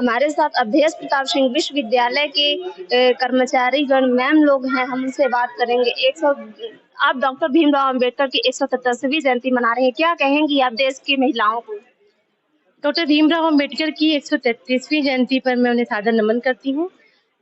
हमारे साथ अवधेश प्रताप सिंह विश्वविद्यालय के कर्मचारीगण मैम लोग हैं। हम उनसे बात करेंगे। आप डॉक्टर भीमराव अंबेडकर की 177वीं जयंती मना रहे हैं, क्या कहेंगी आप देश की महिलाओं को? डॉक्टर भीमराव अंबेडकर की 133वीं जयंती पर मैं उन्हें सादर नमन करती हूँ।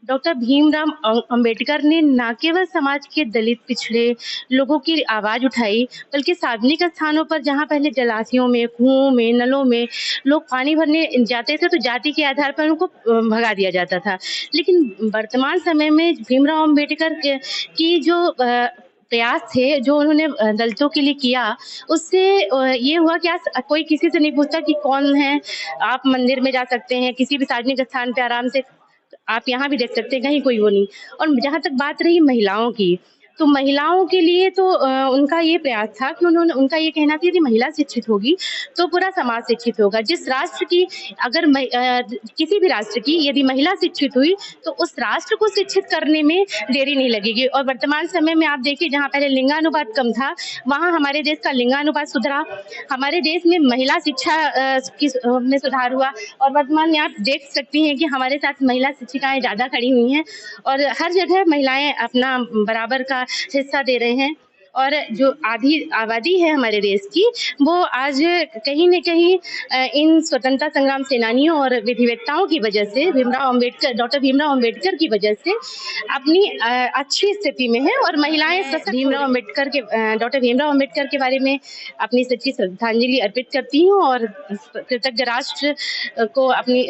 डॉक्टर भीमराव अंबेडकर ने न केवल समाज के दलित पिछड़े लोगों की आवाज उठाई, बल्कि सार्वजनिक स्थानों पर जहां पहले जलाशयों में, कुओं में, नलों में लोग पानी भरने जाते थे तो जाति के आधार पर उनको भगा दिया जाता था। लेकिन वर्तमान समय में भीमराव अंबेडकर की जो प्रयास थे, जो उन्होंने दलितों के लिए किया, उससे ये हुआ कि आज कोई किसी से नहीं पूछता कि कौन है। आप मंदिर में जा सकते हैं, किसी भी सार्वजनिक स्थान पे आराम से आप यहाँ भी देख सकते हैं, कहीं कोई वो नहीं। और जहाँ तक बात रही महिलाओं की, तो महिलाओं के लिए तो उनका ये प्रयास था कि उनका ये कहना था कि महिला शिक्षित होगी तो पूरा समाज शिक्षित होगा। जिस राष्ट्र की अगर किसी भी राष्ट्र की यदि महिला शिक्षित हुई तो उस राष्ट्र को शिक्षित करने में देरी नहीं लगेगी। और वर्तमान समय में आप देखिए, जहाँ पहले लिंगानुपात कम था, वहाँ हमारे देश का लिंगानुपात सुधरा। हमारे देश में महिला शिक्षा में सुधार हुआ और वर्तमान में आप देख सकती हैं कि हमारे साथ महिला शिक्षिकाएं ज्यादा खड़ी हुई हैं और हर जगह महिलाएं अपना बराबर का हिस्सा दे रहे हैं। और जो आधी आबादी है हमारे देश की, वो आज कहीं न कहीं इन स्वतंत्रता संग्राम सेनानियों और विधिवेत्ताओं की वजह से, डॉक्टर भीमराव अंबेडकर की वजह से अपनी अच्छी स्थिति में है। और महिलाएं डॉक्टर भीमराव अंबेडकर के बारे में अपनी सच्ची श्रद्धांजलि अर्पित करती हूँ और कृतज्ञ राष्ट्र को अपनी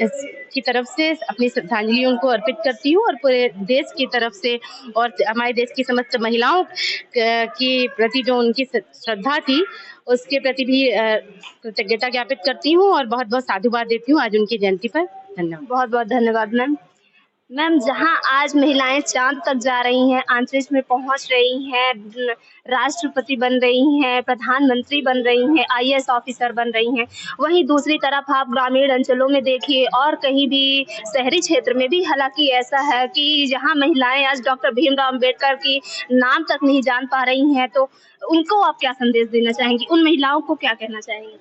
की तरफ से अपनी श्रद्धांजलि उनको अर्पित करती हूँ और पूरे देश की तरफ से और हमारे देश की समस्त महिलाओं की प्रति जो उनकी श्रद्धा थी, उसके प्रति भी कृतज्ञता ज्ञापित करती हूँ और बहुत बहुत साधुवाद देती हूँ आज उनकी जयंती पर। धन्यवाद। बहुत बहुत धन्यवाद मैम। मैम, जहां आज महिलाएं चांद तक जा रही हैं, अंतरिक्ष में पहुंच रही हैं, राष्ट्रपति बन रही हैं, प्रधानमंत्री बन रही हैं, आईएएस ऑफिसर बन रही हैं, वहीं दूसरी तरफ आप ग्रामीण अंचलों में देखिए और कहीं भी शहरी क्षेत्र में भी हालांकि ऐसा है कि जहां महिलाएं आज डॉक्टर भीमराव अंबेडकर की नाम तक नहीं जान पा रही हैं, तो उनको आप क्या संदेश देना चाहेंगी? उन महिलाओं को क्या कहना चाहेंगी?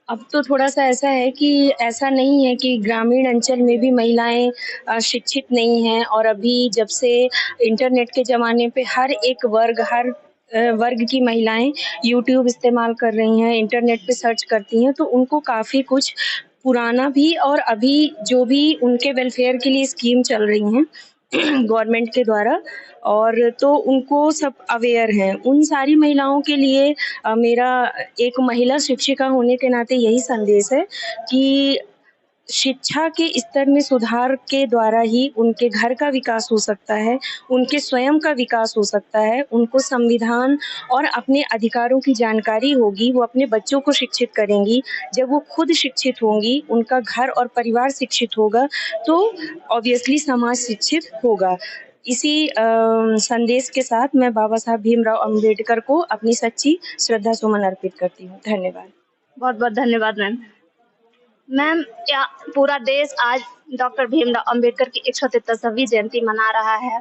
अब तो थोड़ा-सा ऐसा है कि ऐसा नहीं है कि ग्रामीण अंचल में भी महिलाएँ शिक्षित नहीं हैं और अभी जब से इंटरनेट के ज़माने पे हर एक वर्ग की महिलाएँ यूट्यूब इस्तेमाल कर रही हैं, इंटरनेट पे सर्च करती हैं, तो उनको काफ़ी कुछ पुराना भी और अभी जो भी उनके वेलफेयर के लिए स्कीम चल रही हैं गवर्नमेंट के द्वारा, और तो उनको सब अवेयर हैं। उन सारी महिलाओं के लिए मेरा एक महिला शिक्षिका होने के नाते यही संदेश है कि शिक्षा के स्तर में सुधार के द्वारा ही उनके घर का विकास हो सकता है, उनके स्वयं का विकास हो सकता है, उनको संविधान और अपने अधिकारों की जानकारी होगी, वो अपने बच्चों को शिक्षित करेंगी। जब वो खुद शिक्षित होंगी, उनका घर और परिवार शिक्षित होगा, तो ऑब्वियसली समाज शिक्षित होगा। इसी संदेश के साथ मैं बाबा साहब भीमराव अंबेडकर को अपनी सच्ची श्रद्धा सुमन अर्पित करती हूँ। धन्यवाद। बहुत बहुत धन्यवाद मैम। मैम, क्या पूरा देश आज डॉक्टर भीमराव अंबेडकर की 177वीं जयंती मना रहा है,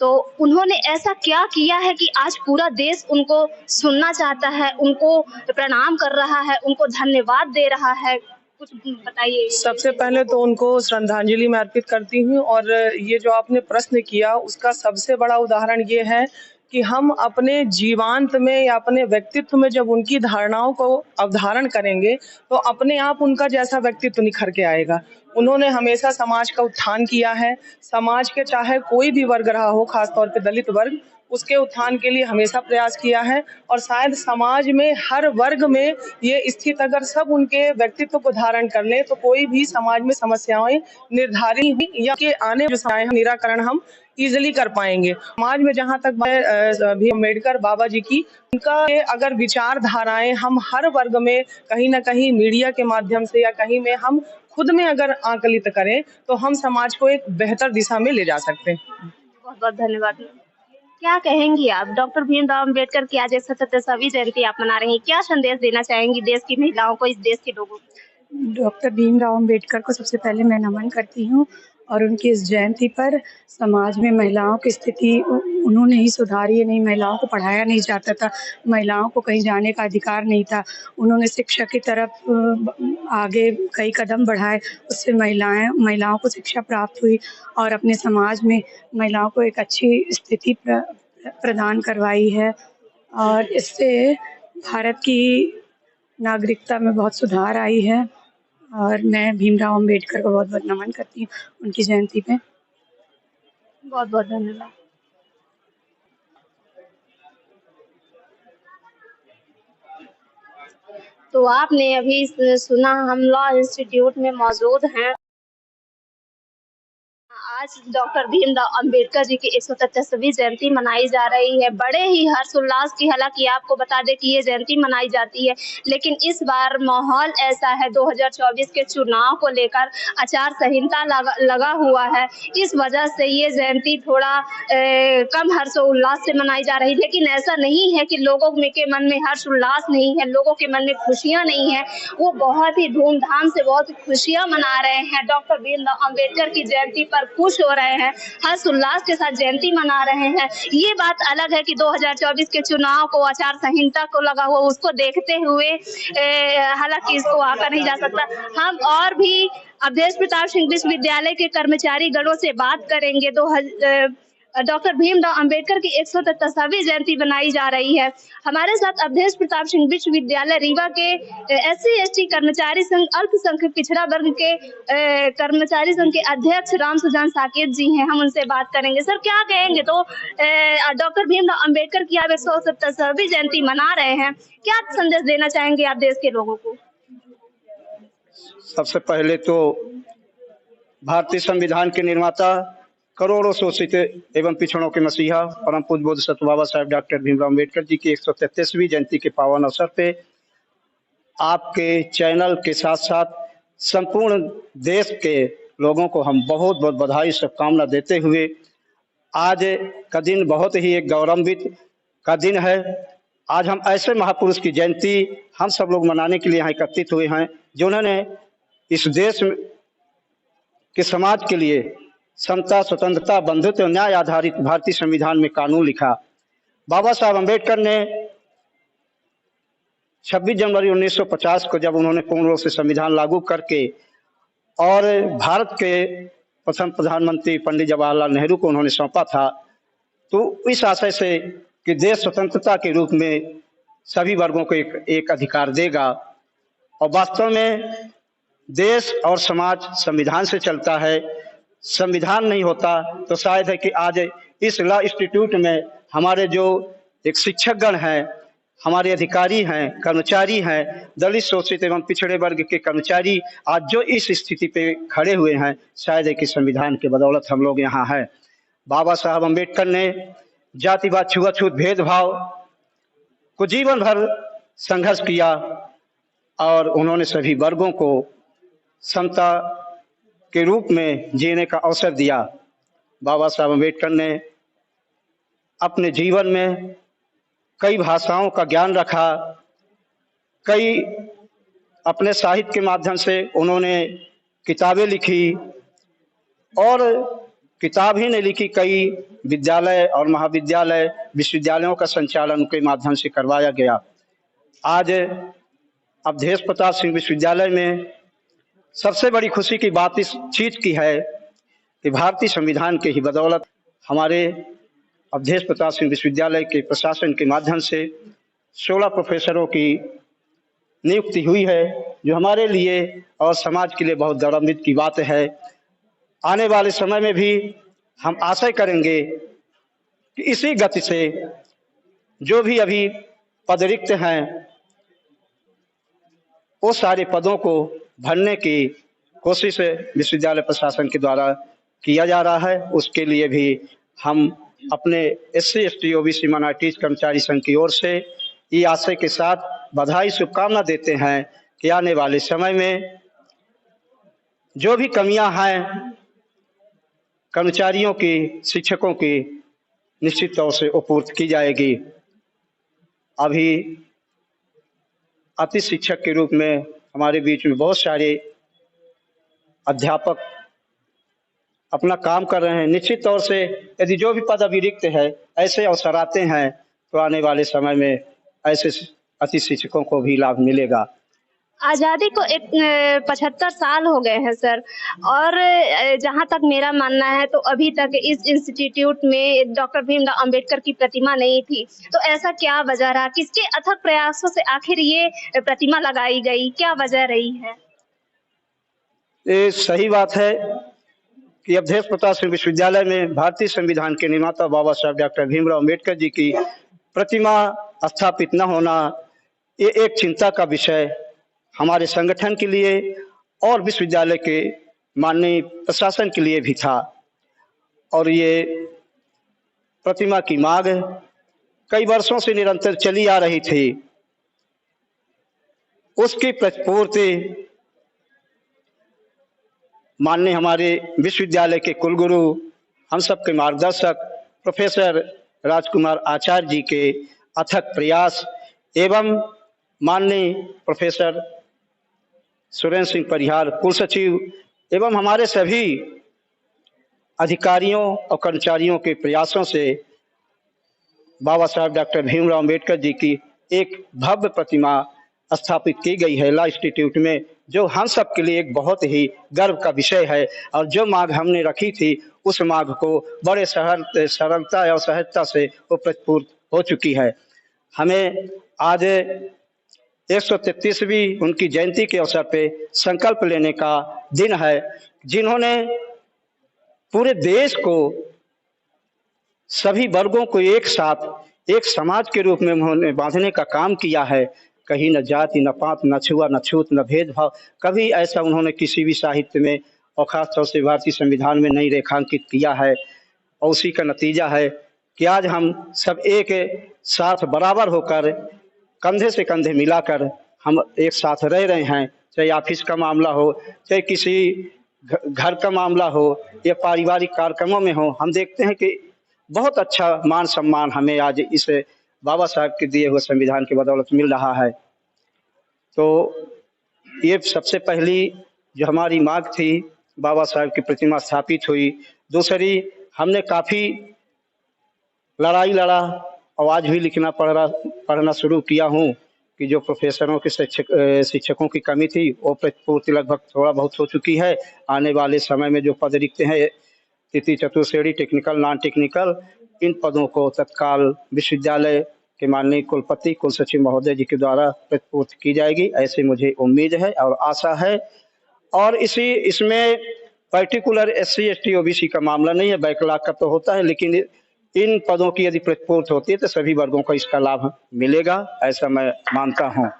तो उन्होंने ऐसा क्या किया है कि आज पूरा देश उनको सुनना चाहता है, उनको प्रणाम कर रहा है, उनको धन्यवाद दे रहा है? कुछ बताइए। सबसे पहले तो उनको श्रद्धांजलि मैं अर्पित करती हूँ और ये जो आपने प्रश्न किया उसका सबसे बड़ा उदाहरण ये है कि हम अपने जीवांत में या अपने व्यक्तित्व में जब उनकी धारणाओं को अवधारण करेंगे तो अपने आप उनका जैसा व्यक्तित्व निखर के आएगा। उन्होंने हमेशा समाज का उत्थान किया है। समाज के चाहे कोई भी वर्ग रहा हो, खासतौर पे दलित वर्ग, उसके उत्थान के लिए हमेशा प्रयास किया है और शायद समाज में हर वर्ग में ये स्थित अगर सब उनके व्यक्तित्व को धारण कर ले तो कोई भी समाज में समस्याएं निर्धारित या के आने जो समस्याएं निराकरण हम इजिली कर पाएंगे। समाज में जहाँ तक भी अम्बेडकर बाबा जी की उनका अगर विचारधाराएं हम हर वर्ग में कहीं ना कहीं मीडिया के माध्यम से या कहीं में हम खुद में अगर आकलित करें तो हम समाज को एक बेहतर दिशा में ले जा सकते हैं। बहुत बहुत धन्यवाद। क्या कहेंगी आप? डॉक्टर भीमराव अंबेडकर की आज 177वीं जयंती आप मना रही हैं, क्या संदेश देना चाहेंगी देश की महिलाओं को, इस देश के लोगों को? डॉक्टर भीमराव अंबेडकर को सबसे पहले मैं नमन करती हूँ और उनकी इस जयंती पर समाज में महिलाओं की स्थिति उन्होंने ही सुधारी है। नहीं, महिलाओं को पढ़ाया नहीं जाता था, महिलाओं को कहीं जाने का अधिकार नहीं था। उन्होंने शिक्षा की तरफ आगे कई कदम बढ़ाए, उससे महिलाओं को शिक्षा प्राप्त हुई और अपने समाज में महिलाओं को एक अच्छी स्थिति प्रदान करवाई है और इससे भारत की नागरिकता में बहुत सुधार आई है। और मैं भीमराव अंबेडकर को बहुत बहुत नमन करती हूँ उनकी जयंती पे। बहुत बहुत धन्यवाद। तो आपने अभी सुना, हम लॉ इंस्टीट्यूट में मौजूद हैं। आज डॉक्टर भीमराव अंबेडकर जी की 133वीं जयंती मनाई जा रही है, बड़े ही हर्षोल्लास की। हालांकि आपको बता दें कि ये जयंती मनाई जाती है, लेकिन इस बार माहौल ऐसा है, 2024 के चुनाव को लेकर आचार संहिता लगा हुआ है, इस वजह से ये जयंती थोड़ा कम हर्षोल्लास से मनाई जा रही है। लेकिन ऐसा नहीं है कि लोगों के मन में हर्षोल्लास नहीं है, लोगों के मन में खुशियां नहीं है, वो बहुत ही धूमधाम से बहुत खुशियां मना रहे हैं। डॉक्टर भीमराव अंबेडकर की जयंती पर खुश हो रहे हैं, हर्ष उल्लास के साथ जयंती मना रहे हैं। ये बात अलग है कि 2024 के चुनाव को, आचार संहिता को लगा हुआ, उसको देखते हुए हालांकि इसको आकर नहीं जा सकता। हम और भी अवधेश प्रताप सिंह विश्वविद्यालय के कर्मचारी गणों से बात करेंगे। डॉक्टर भीमराव अंबेडकर की 133वीं जयंती बनाई जा रही है। हमारे साथ अवधेश प्रताप सिंह विश्वविद्यालय रीवा के SC/ST कर्मचारी संघ अल्पसंख्यक पिछड़ा वर्ग के कर्मचारी संघ के अध्यक्ष राम सुजान साकेत जी हैं, हम उनसे बात करेंगे। सर, क्या कहेंगे? तो डॉक्टर भीमराव अंबेडकर की आप 133वीं जयंती मना रहे हैं, क्या संदेश देना चाहेंगे आप देश के लोगों को? सबसे पहले तो भारतीय संविधान के निर्माता, करोड़ों शोषित एवं पिछड़ों के मसीहा परम पूज्य बोधिसत्व बाबा साहेब डॉक्टर भीमराव अंबेडकर जी की 133वीं जयंती के पावन अवसर पे आपके चैनल के साथ साथ संपूर्ण देश के लोगों को हम बहुत बहुत बधाई, शुभकामना देते हुए, आज का दिन बहुत ही एक गौरवान्वित का दिन है। आज हम ऐसे महापुरुष की जयंती हम सब लोग मनाने के लिए यहाँ एकत्रित हुए हैं, जिन्होंने इस देश के समाज के लिए समता, स्वतंत्रता, बंधुत्व और न्याय आधारित भारतीय संविधान में कानून लिखा। बाबा साहब अम्बेडकर ने 26 जनवरी 1950 को, जब उन्होंने पूर्ण रूप से संविधान लागू करके और भारत के प्रथम प्रधानमंत्री पंडित जवाहरलाल नेहरू को उन्होंने सौंपा था, तो इस आशय से कि देश स्वतंत्रता के रूप में सभी वर्गों को एक अधिकार देगा। और वास्तव में देश और समाज संविधान से चलता है। संविधान नहीं होता तो शायद है कि आज इस लॉ इंस्टीट्यूट में हमारे जो एक शिक्षकगण हैं, हमारे अधिकारी हैं, कर्मचारी हैं, दलित, शोषित एवं पिछड़े वर्ग के कर्मचारी आज जो इस स्थिति पे खड़े हुए हैं, शायद है कि संविधान के बदौलत हम लोग यहाँ हैं। बाबा साहब अम्बेडकर ने जातिवाद, छुआछूत, भेदभाव को जीवन भर संघर्ष किया और उन्होंने सभी वर्गों को समता के रूप में जीने का अवसर दिया। बाबा साहब अम्बेडकर ने अपने जीवन में कई भाषाओं का ज्ञान रखा, कई अपने साहित्य के माध्यम से उन्होंने किताबें लिखी और किताब ही नहीं लिखी, कई विद्यालय और महाविद्यालय, विश्वविद्यालयों का संचालन उनके माध्यम से करवाया गया। आज अवधेश प्रताप सिंह विश्वविद्यालय में सबसे बड़ी खुशी की बात इस चीज की है कि भारतीय संविधान के ही बदौलत हमारे अवधेश प्रताप सिंह विश्वविद्यालय के प्रशासन के माध्यम से 16 प्रोफेसरों की नियुक्ति हुई है, जो हमारे लिए और समाज के लिए बहुत गौरवान्वित की बात है। आने वाले समय में भी हम आशा करेंगे कि इसी गति से जो भी अभी पद रिक्त हैं, वो सारे पदों को भरने की कोशिश विश्वविद्यालय प्रशासन के द्वारा किया जा रहा है। उसके लिए भी हम अपने SC/ST OBC माइनॉरिटीज कर्मचारी संघ की ओर से ये आशय के साथ बधाई, शुभकामना देते हैं कि आने वाले समय में जो भी कमियां हैं कर्मचारियों की, शिक्षकों की, निश्चित तौर से वो पूर्ति की जाएगी। अभी अति शिक्षक के रूप में हमारे बीच में बहुत सारे अध्यापक अपना काम कर रहे हैं। निश्चित तौर से यदि जो भी पद अभी रिक्त है, ऐसे अवसर आते हैं तो आने वाले समय में ऐसे अति शिक्षकों को भी लाभ मिलेगा। आज़ादी को 75 साल हो गए हैं सर, और जहाँ तक मेरा मानना है तो अभी तक इस इंस्टीट्यूट में डॉक्टर भीमराव अंबेडकर की प्रतिमा नहीं थी। तो ऐसा क्या वजह रहा? किसके अथक प्रयासों से आखिर ये प्रतिमा लगाई गई? क्या वजह रही है? ये सही बात है कि अवधेश प्रताप सिंह विश्वविद्यालय में भारतीय संविधान के निर्माता बाबा साहब डॉक्टर भीमराव अंबेडकर जी की प्रतिमा स्थापित न होना, ये एक चिंता का विषय हमारे संगठन के लिए और विश्वविद्यालय के माननीय प्रशासन के लिए भी था। और ये प्रतिमा की मांग कई वर्षों से निरंतर चली आ रही थी। उसकी प्रतिपूर्ति माननीय हमारे विश्वविद्यालय के कुलगुरु, हम सबके मार्गदर्शक प्रोफेसर राजकुमार आचार्य जी के अथक प्रयास एवं माननीय प्रोफेसर सुरेंद्र सिंह परिहार कुल सचिव एवं हमारे सभी अधिकारियों और कर्मचारियों के प्रयासों से बाबा साहब डॉक्टर भीमराव अंबेडकर जी की एक भव्य प्रतिमा स्थापित की गई है लॉ इंस्टीट्यूट में, जो हम सब के लिए एक बहुत ही गर्व का विषय है। और जो मांग हमने रखी थी उस मांग को बड़े सरलता और सहजता से वो प्रतिपूर्त हो चुकी है। हमें आज 133वीं उनकी जयंती के अवसर पे संकल्प लेने का दिन है, जिन्होंने पूरे देश को, सभी वर्गों को एक साथ एक समाज के रूप में उन्होंने बांधने का काम किया है। कहीं न जाति, न पात, न छुआ, न छूत, न भेदभाव, कभी ऐसा उन्होंने किसी भी साहित्य में और खासतौर से भारतीय संविधान में नहीं रेखांकित किया है। और उसी का नतीजा है कि आज हम सब एक साथ बराबर होकर, कंधे से कंधे मिलाकर हम एक साथ रह रहे हैं। चाहे ऑफिस का मामला हो, चाहे किसी घर का मामला हो या पारिवारिक कार्यक्रमों में हो, हम देखते हैं कि बहुत अच्छा मान सम्मान हमें आज इस बाबा साहब के दिए हुए संविधान की बदौलत मिल रहा है। तो ये सबसे पहली जो हमारी मांग थी, बाबा साहब की प्रतिमा स्थापित हुई। दूसरी, हमने काफ़ी लड़ाई लड़ा और आज भी लिखना पढ़ना शुरू किया हूँ कि जो प्रोफेसरों के शिक्षकों की कमी थी वो प्रतिपूर्ति लगभग थोड़ा बहुत हो चुकी है। आने वाले समय में जो पद रिक्त हैं, तृतीय चतुर्थ टेक्निकल, नॉन टेक्निकल, इन पदों को तत्काल विश्वविद्यालय के माननीय कुलपति कुल सचिव महोदय जी के द्वारा प्रतिपूर्ति की जाएगी, ऐसे मुझे उम्मीद है और आशा है। और इसमें पर्टिकुलर SC ST OBC का मामला नहीं है, बैकलॉग का तो होता है, लेकिन इन पदों की यदि प्रतिपूर्ति होती है तो सभी वर्गों को इसका लाभ मिलेगा, ऐसा मैं मानता हूँ।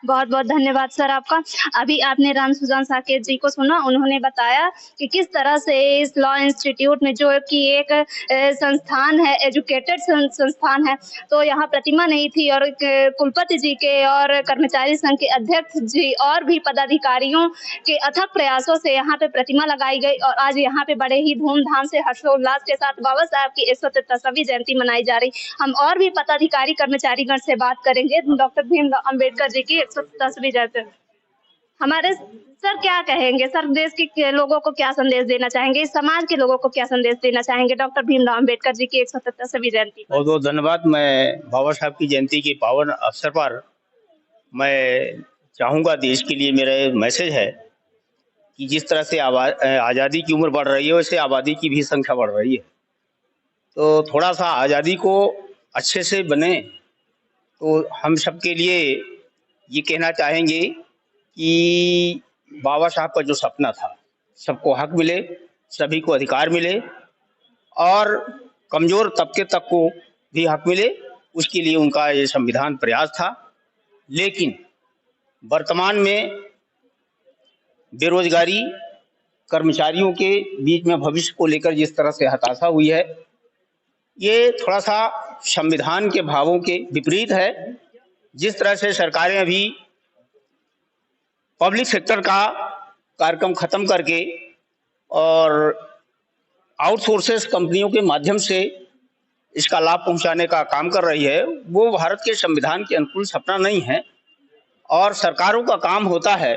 बहुत बहुत धन्यवाद सर आपका। अभी आपने राम सुजान साकेत जी को सुना, उन्होंने बताया कि किस तरह से इस लॉ इंस्टीट्यूट में, जो कि एक संस्थान है, एजुकेटेड संस्थान है, तो यहाँ प्रतिमा नहीं थी और कुलपति जी के और कर्मचारी संघ के अध्यक्ष जी और भी पदाधिकारियों के अथक प्रयासों से यहाँ पे प्रतिमा लगाई गई और आज यहाँ पे बड़े ही धूमधाम से हर्षोल्लास के साथ बाबा साहब की 143वीं जयंती मनाई जा रही। हम और भी पदाधिकारी कर्मचारीगण से बात करेंगे डॉक्टर भीमराव अंबेडकर जी की 143वीं जयंती। हमारे सर क्या कहेंगे सर, देश के लोगों को क्या संदेश देना चाहेंगे, इस समाज के लोगों को क्या संदेश देना चाहेंगे डॉक्टर भीमराव अंबेडकर जी की 143वीं जयंती? बहुत बहुत धन्यवाद। मैं बाबा साहब की जयंती के पावन अवसर पर मैं चाहूँगा, देश के लिए मेरा मैसेज है कि जिस तरह से आज़ादी की उम्र बढ़ रही है, वैसे आबादी की भी संख्या बढ़ रही है। तो थोड़ा सा आज़ादी को अच्छे से बने, तो हम सबके लिए ये कहना चाहेंगे कि बाबा साहब का जो सपना था, सबको हक मिले, सभी को अधिकार मिले और कमज़ोर तबके तक को भी हक मिले, उसके लिए उनका ये संविधान प्रयास था। लेकिन वर्तमान में बेरोजगारी, कर्मचारियों के बीच में भविष्य को लेकर जिस तरह से हताशा हुई है, ये थोड़ा सा संविधान के भावों के विपरीत है। जिस तरह से सरकारें अभी पब्लिक सेक्टर का कार्यक्रम खत्म करके और आउटसोर्सेस कंपनियों के माध्यम से इसका लाभ पहुंचाने का काम कर रही है, वो भारत के संविधान के अनुकूल सपना नहीं है। और सरकारों का काम होता है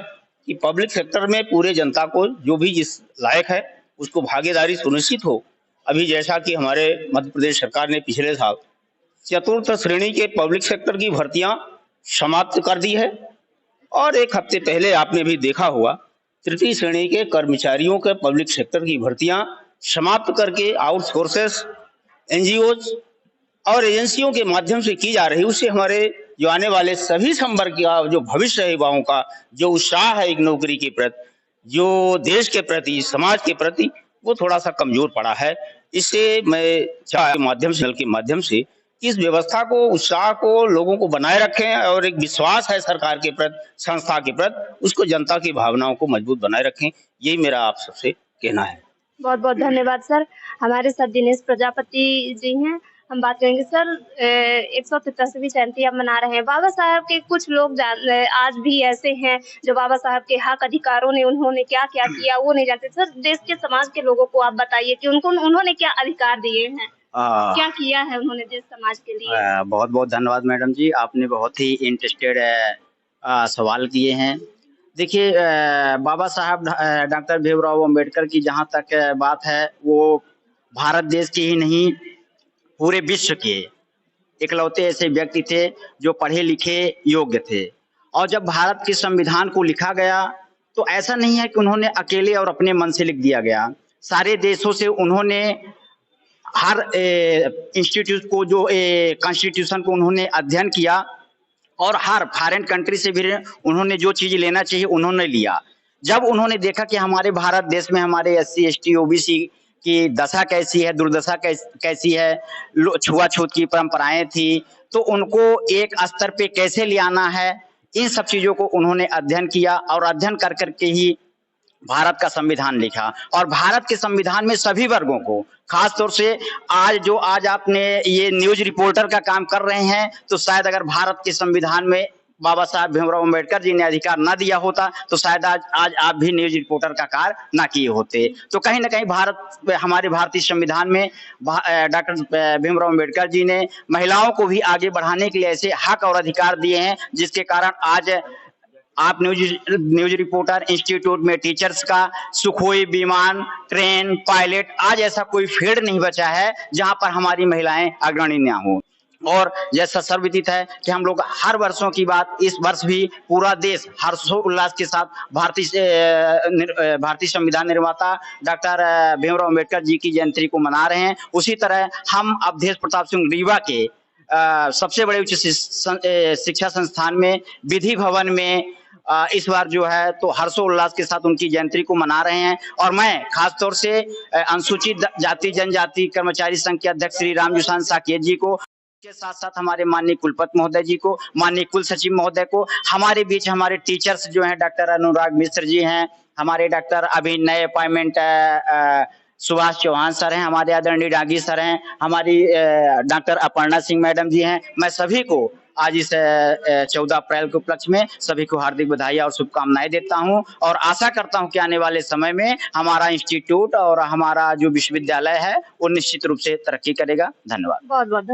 कि पब्लिक सेक्टर में पूरे जनता को जो भी जिस लायक है उसको भागीदारी सुनिश्चित हो। अभी जैसा कि हमारे मध्य प्रदेश सरकार ने पिछले साल चतुर्थ श्रेणी के पब्लिक सेक्टर की भर्तियां समाप्त कर दी है और एक हफ्ते पहले आपने भी देखा होगा तृतीय श्रेणी के कर्मचारियों के पब्लिक सेक्टर की भर्तियां समाप्त करके आउटसोर्सेस, एनजीओज और एजेंसियों के माध्यम से की जा रही। उससे हमारे जो आने वाले सभी संवर्ग का जो भविष्य है, युवाओं का जो उत्साह है एक नौकरी के प्रति, जो देश के प्रति, समाज के प्रति, वो थोड़ा सा कमजोर पड़ा है। इससे मैं के माध्यम से इस व्यवस्था को, उत्साह को लोगों को बनाए रखें और एक विश्वास है सरकार के प्रति, संस्था के प्रति, उसको जनता की भावनाओं को मजबूत बनाए रखें। यही मेरा आप सबसे कहना है। बहुत बहुत धन्यवाद सर। हमारे साथ दिनेश प्रजापति जी हैं, हम बात करेंगे। सर 143वीं जयंती आप मना रहे हैं, बाबा साहब के कुछ लोग आज भी ऐसे हैं जो बाबा साहब के हक अधिकारों ने उन्होंने क्या क्या किया वो नहीं जानते। सर देश के समाज के लोगों को आप बताइए कि उन्होंने क्या अधिकार दिए हैं, क्या किया है उन्होंने देश समाज के लिए। बहुत बहुत धन्यवाद मैडम जी, आपने बहुत ही इंटरेस्टेड सवाल किए हैं। देखिए बाबा साहब डॉक्टर भीमराव अंबेडकर की जहाँ तक बात है, वो भारत देश के ही नहीं पूरे विश्व के इकलौते ऐसे व्यक्ति थे जो पढ़े लिखे योग्य थे। और जब भारत के संविधान को लिखा गया तो ऐसा नहीं है कि उन्होंने अकेले और अपने मन से लिख दिया गया। सारे देशों से उन्होंने हर इंस्टीट्यूट को, जो कॉन्स्टिट्यूशन को उन्होंने अध्ययन किया और हर फॉरेन कंट्री से भी उन्होंने जो चीज लेना चाहिए उन्होंने लिया। जब उन्होंने देखा कि हमारे भारत देश में हमारे SC ST OBC की दशा कैसी है, दुर्दशा कैसी है, छुआछूत की परंपराएं थी, तो उनको एक स्तर पे कैसे ले आना है, इन सब चीजों को उन्होंने अध्ययन किया और अध्ययन कर करके ही भारत का संविधान लिखा। और भारत के संविधान में सभी वर्गों को, खास तौर से आज आपने ये न्यूज रिपोर्टर का काम कर रहे हैं, तो शायद अगर भारत के संविधान में बाबा साहब भीमराव अंबेडकर जी ने अधिकार ना दिया होता तो शायद आज आप भी न्यूज रिपोर्टर का कार्य ना किए होते। तो कहीं ना कहीं हमारे भारतीय संविधान में डॉक्टर भीमराव अंबेडकर जी ने महिलाओं को भी आगे बढ़ाने के लिए ऐसे हक और अधिकार दिए हैं, जिसके कारण आज आप न्यूज रिपोर्टर इंस्टीट्यूट में टीचर्स का सुखोई विमान, ट्रेन, पायलट, आज ऐसा कोई फील्ड नहीं बचा है जहां पर हमारी महिलाएं अग्रणी ना हो। और जैसा सर्वविदित है कि हम लोग हर वर्षों की बात, इस वर्ष भी पूरा देश हर्षोल्लास के साथ भारतीय संविधान निर्माता डॉक्टर भीमराव अंबेडकर जी की जयंती को मना रहे हैं। उसी तरह हम अवधेश प्रताप सिंह रीवा के सबसे बड़े उच्च शिक्षा संस्थान में, विधि भवन में इस बार जो है तो हर्षोल्लास के साथ उनकी जयंती को मना रहे हैं। और मैं खास तौर से अनुसूचित जाति जनजाति कर्मचारी संघ के अध्यक्ष श्री रामजुसान साकेत जी को, के साथ साथ हमारे माननीय कुलपति महोदय जी को, माननीय कुल सचिव महोदय को, हमारे बीच हमारे टीचर्स जो हैं डॉक्टर अनुराग मिश्र जी हैं, हमारे डॉक्टर अभी नए अपॉइंटमेंट सुभाष चौहान सर हैं, हमारे आदरणीय डागी सर हैं, हमारी डॉक्टर अपर्णा सिंह मैडम जी हैं। मैं सभी को आज इस 14 अप्रैल के उपलक्ष्य में सभी को हार्दिक बधाई और शुभकामनाएं देता हूं और आशा करता हूं कि आने वाले समय में हमारा इंस्टीट्यूट और हमारा जो विश्वविद्यालय है वो निश्चित रूप से तरक्की करेगा। धन्यवाद। बहुत बहुत